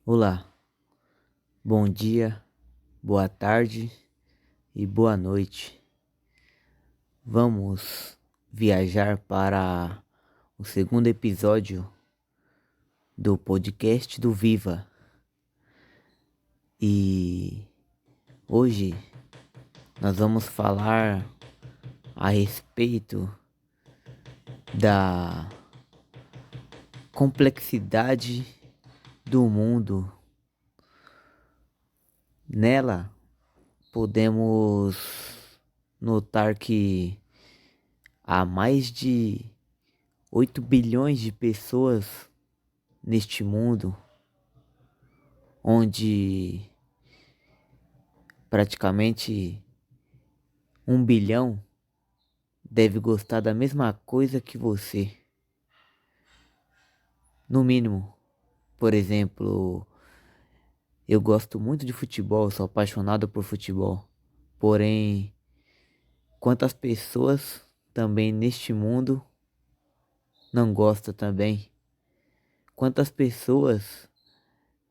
Olá, bom dia, boa tarde e boa noite. Vamos viajar para o segundo episódio do podcast do Viva. E hoje nós vamos falar a respeito da complexidade do mundo. Nela podemos notar que há mais de 8 bilhões de pessoas neste mundo, onde praticamente 1 bilhão deve gostar da mesma coisa que você. No mínimo, por exemplo, eu gosto muito de futebol, sou apaixonado por futebol. Porém, quantas pessoas também neste mundo não gostam também? Quantas pessoas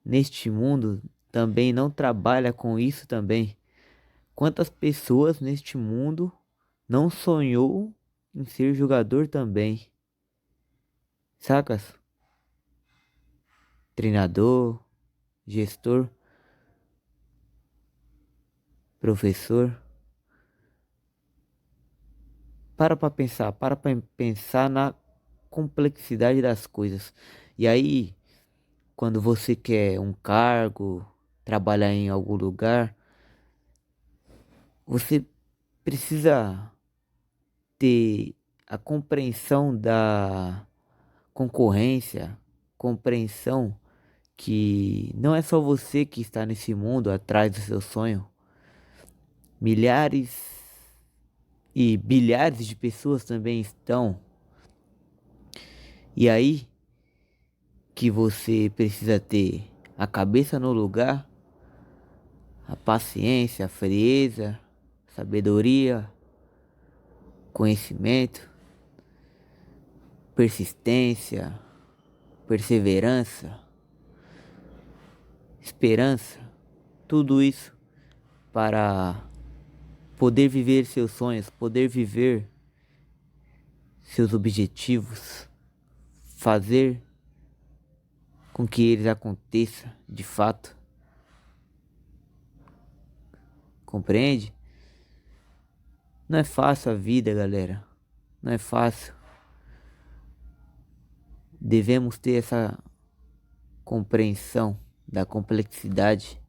neste mundo também não trabalham com isso também? Quantas pessoas neste mundo não sonhou em ser jogador também? Sacas? Treinador, gestor, professor. Para pra pensar na complexidade das coisas. E aí, quando você quer um cargo, trabalhar em algum lugar, você precisa ter a compreensão da concorrência, compreensão que não é só você que está nesse mundo atrás do seu sonho. Milhares e bilhares de pessoas também estão. E aí que você precisa ter a cabeça no lugar, a paciência, a frieza, sabedoria, conhecimento, persistência, perseverança, esperança, tudo isso para poder viver seus sonhos, poder viver seus objetivos, fazer com que eles aconteçam de fato. Compreende? Não é fácil a vida, galera. Não é fácil. Devemos ter essa compreensão da complexidade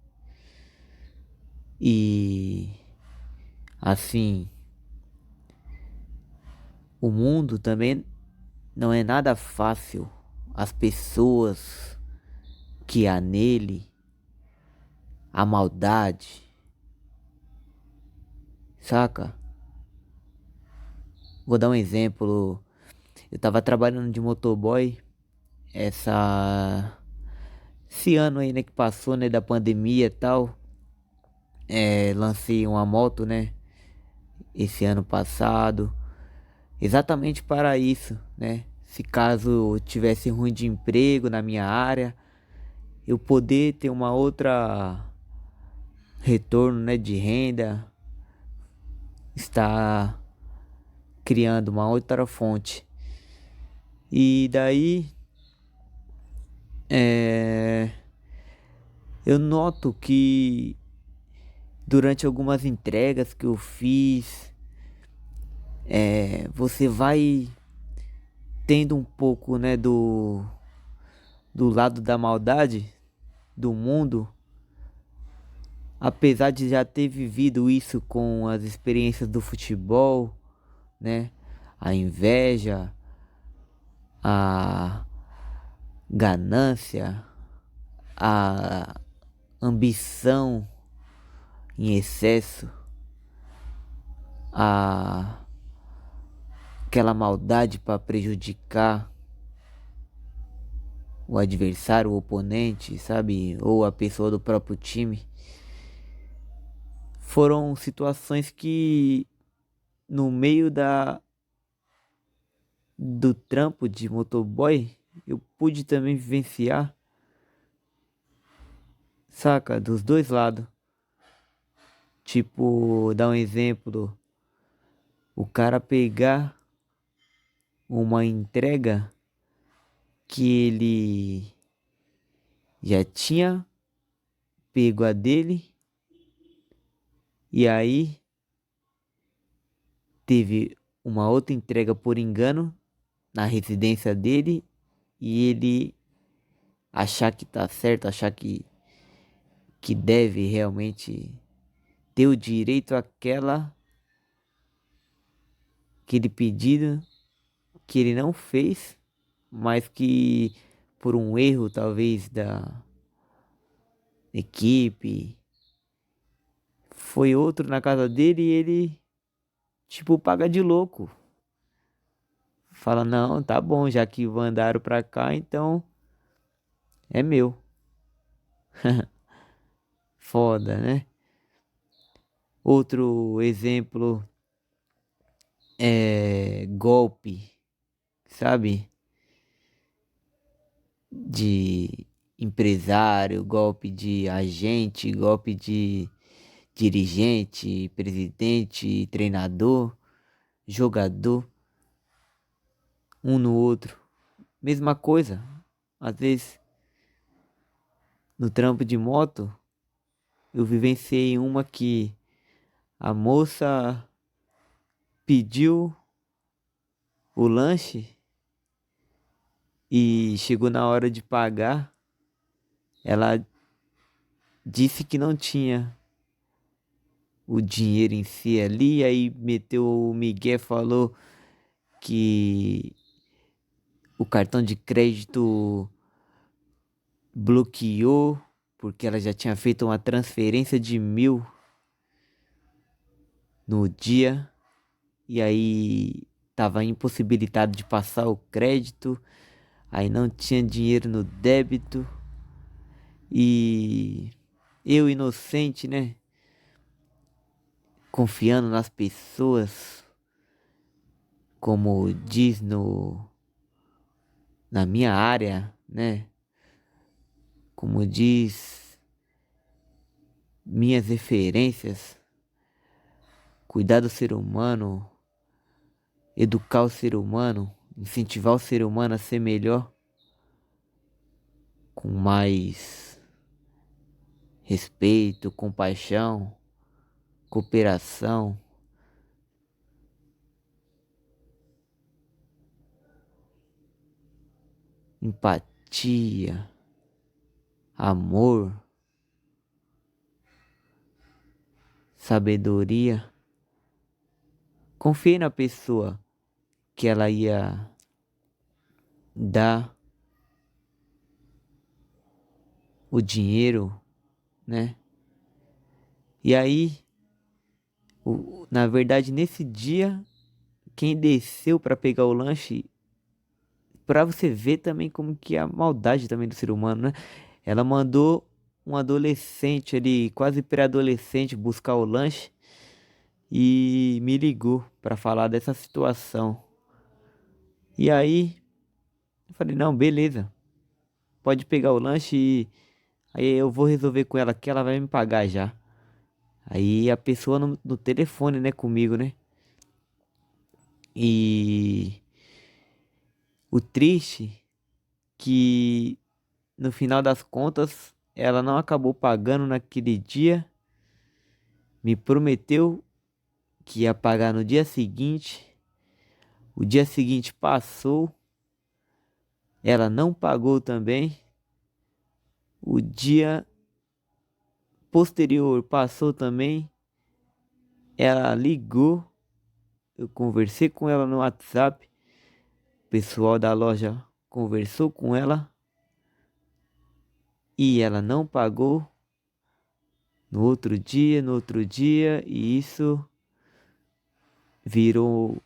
e assim, o mundo também não é nada fácil. As pessoas que há nele, a maldade, saca? Vou dar um exemplo. Eu tava trabalhando de motoboy essa esse ano aí, né, que passou, né, da pandemia e tal. Lancei uma moto, né, esse ano passado, exatamente para isso, né? Se caso eu tivesse ruim de emprego na minha área, eu poder ter uma outra retorno, né, de renda, estar criando uma outra fonte. E daí é, eu noto que durante algumas entregas que eu fiz, você vai tendo um pouco, né, do lado da maldade do mundo, apesar de já ter vivido isso com as experiências do futebol, né? A inveja, a ganância, a ambição em excesso, a aquela maldade para prejudicar o adversário, o oponente, sabe? Ou a pessoa do próprio time. Foram situações que no meio do trampo de motoboy eu pude também vivenciar saca? Dos dois lados. Tipo, dar um exemplo, o cara pegar uma entrega que ele já tinha pego a dele e aí teve uma outra entrega por engano na residência dele e ele achar que tá certo, achar que deve realmente ter o direito àquela aquele pedido que ele não fez, mas que por um erro talvez da equipe foi outro na casa dele e ele tipo paga de louco. Fala, não, tá bom, já que mandaram pra cá, então é meu. Foda, né? Outro exemplo é golpe, sabe? De empresário, golpe de agente, golpe de dirigente, presidente, treinador, jogador, um no outro. Mesma coisa. Às vezes, no trampo de moto, eu vivenciei uma que a moça pediu o lanche e chegou na hora de pagar. Ela disse que não tinha o dinheiro em si ali, aí meteu o migué, falou que o cartão de crédito bloqueou porque ela já tinha feito uma transferência de 1.000 no dia e aí tava impossibilitado de passar o crédito, aí não tinha dinheiro no débito e eu inocente, né? Confiando nas pessoas, como diz no na minha área, né? Como diz minhas referências, cuidar do ser humano, educar o ser humano, incentivar o ser humano a ser melhor, com mais respeito, compaixão, cooperação, empatia, amor, sabedoria. Confiei na pessoa que ela ia dar o dinheiro, né? E aí, na verdade, nesse dia, quem desceu para pegar o lanche, para você ver também como que é a maldade também do ser humano, né? Ela mandou um adolescente ali, quase pré-adolescente, buscar o lanche e me ligou para falar dessa situação. E aí, eu falei, não, beleza, pode pegar o lanche e aí eu vou resolver com ela que ela vai me pagar já. Aí a pessoa no telefone, né, comigo, né? E o triste que no final das contas ela não acabou pagando naquele dia, me prometeu que ia pagar no dia seguinte. O dia seguinte passou, ela não pagou também. O dia posterior passou também, ela ligou, eu conversei com ela no WhatsApp, o pessoal da loja conversou com ela e ela não pagou no outro dia, e isso virou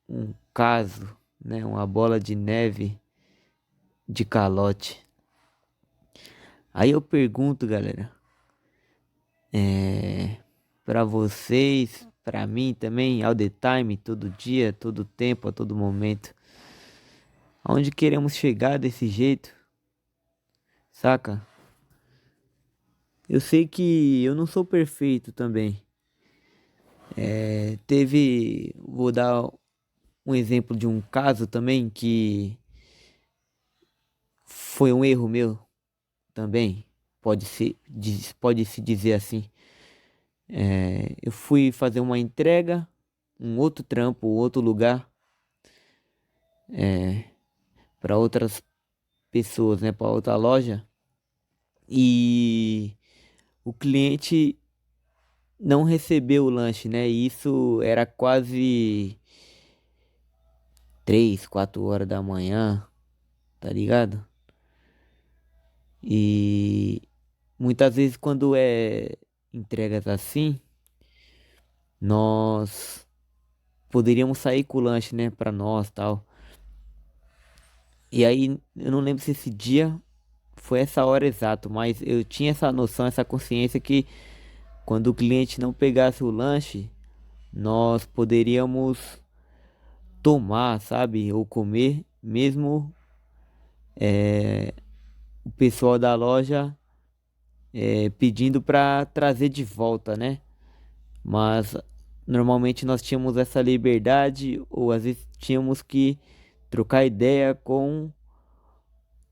um caso, né, uma bola de neve de calote. Aí eu pergunto, galera, para vocês, para mim também, all the time, todo dia, todo tempo, a todo momento, aonde queremos chegar desse jeito, saca? Eu sei que eu não sou perfeito também. Vou dar um exemplo de um caso também que foi um erro meu também. Pode se dizer assim. Eu fui fazer uma entrega, um outro trampo, outro lugar, para outras pessoas, né, para outra loja. E o cliente não recebeu o lanche, né? E isso era quase 3, 4 horas da manhã, tá ligado? E muitas vezes quando é entregas assim, nós poderíamos sair com o lanche, né, pra nós, tal. E aí eu não lembro se esse dia foi essa hora exato, mas eu tinha essa noção, essa consciência que quando o cliente não pegasse o lanche, nós poderíamos tomar, sabe, ou comer, mesmo o pessoal da loja pedindo para trazer de volta, né? Mas normalmente nós tínhamos essa liberdade, ou às vezes tínhamos que trocar ideia com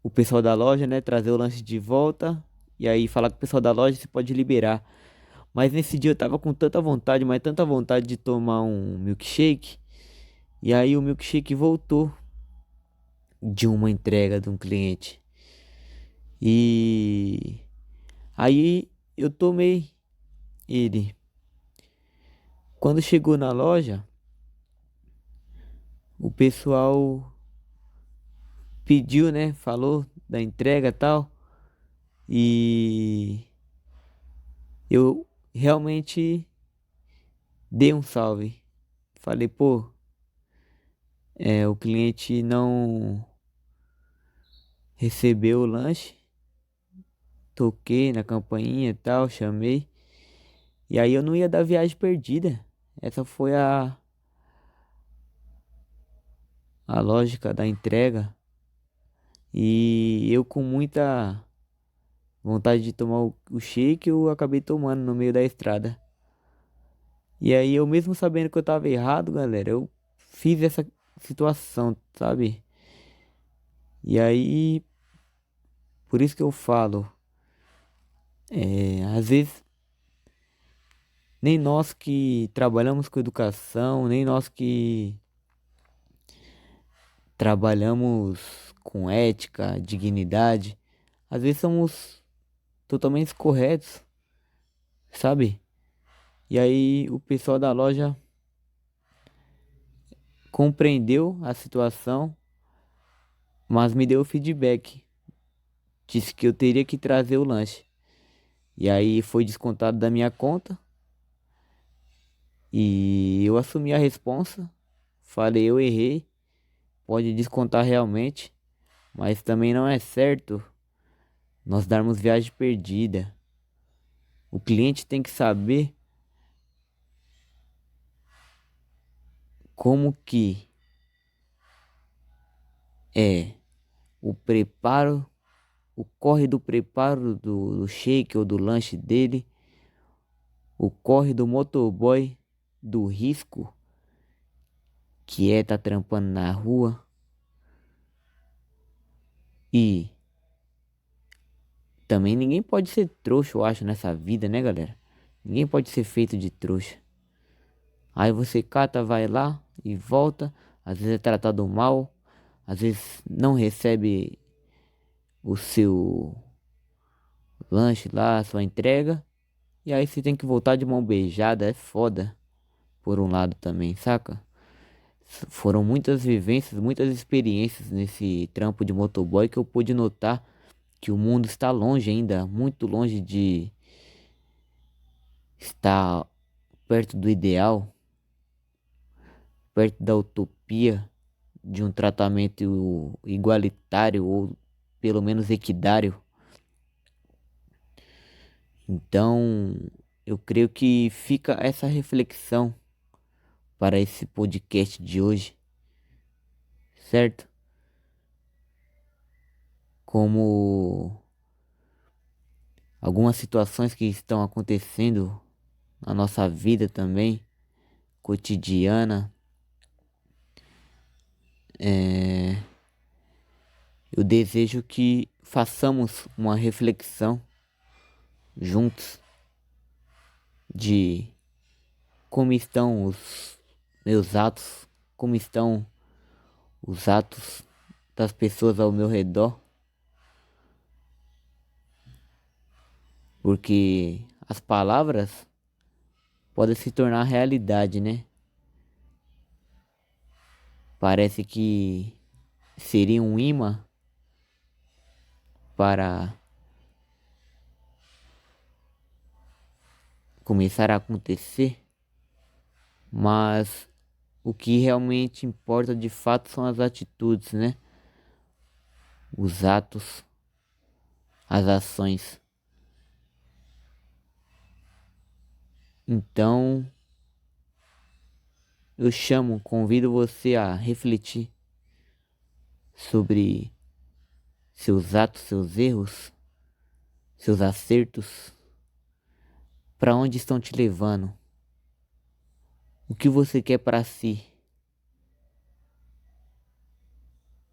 o pessoal da loja, né? Trazer o lanche de volta e aí falar com o pessoal da loja se pode liberar. Mas nesse dia eu tava com tanta vontade, mas tanta vontade de tomar um milkshake. E aí o milkshake voltou de uma entrega de um cliente. E aí eu tomei ele. Quando chegou na loja, o pessoal pediu, né? Falou da entrega e tal. E eu realmente dei um salve. Falei, pô, o cliente não recebeu o lanche. Toquei na campainha e tal, chamei. E aí eu não ia dar viagem perdida. Essa foi a lógica da entrega. E eu com muita vontade de tomar o shake, eu acabei tomando no meio da estrada. E aí eu mesmo sabendo que eu tava errado, galera, eu fiz essa situação, sabe? E aí, por isso que eu falo, às vezes nem nós que trabalhamos com educação, nem nós que trabalhamos com ética, dignidade, às vezes somos totalmente corretos, sabe? E aí o pessoal da loja compreendeu a situação, mas me deu feedback. Disse que eu teria que trazer o lanche. E aí foi descontado da minha conta e eu assumi a responsa. Falei, eu errei, pode descontar realmente, mas também não é certo nós darmos viagem perdida. O cliente tem que saber como que é o preparo, o corre do preparo do shake ou do lanche dele, o corre do motoboy, do risco que é tá trampando na rua e também ninguém pode ser trouxa, eu acho, nessa vida, né, galera? Ninguém pode ser feito de trouxa. Aí você cata, vai lá e volta, às vezes é tratado mal, às vezes não recebe o seu lanche lá, a sua entrega, e aí você tem que voltar de mão beijada, é foda, por um lado também, saca? Foram muitas vivências, muitas experiências nesse trampo de motoboy que eu pude notar que o mundo está longe ainda, muito longe de estar perto do ideal, perto da utopia de um tratamento igualitário ou pelo menos equidário. Então, eu creio que fica essa reflexão para esse podcast de hoje, certo? Como algumas situações que estão acontecendo na nossa vida também, cotidiana. Eu desejo que façamos uma reflexão juntos de como estão os meus atos, como estão os atos das pessoas ao meu redor, porque as palavras podem se tornar realidade, né? Parece que seria um imã para começar a acontecer, mas o que realmente importa de fato são as atitudes, né? Os atos, as ações. Então, convido você a refletir sobre seus atos, seus erros, seus acertos, para onde estão te levando, o que você quer para si,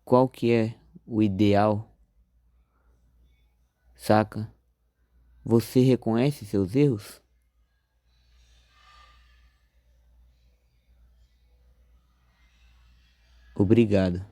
qual que é o ideal, saca? Você reconhece seus erros? Obrigado.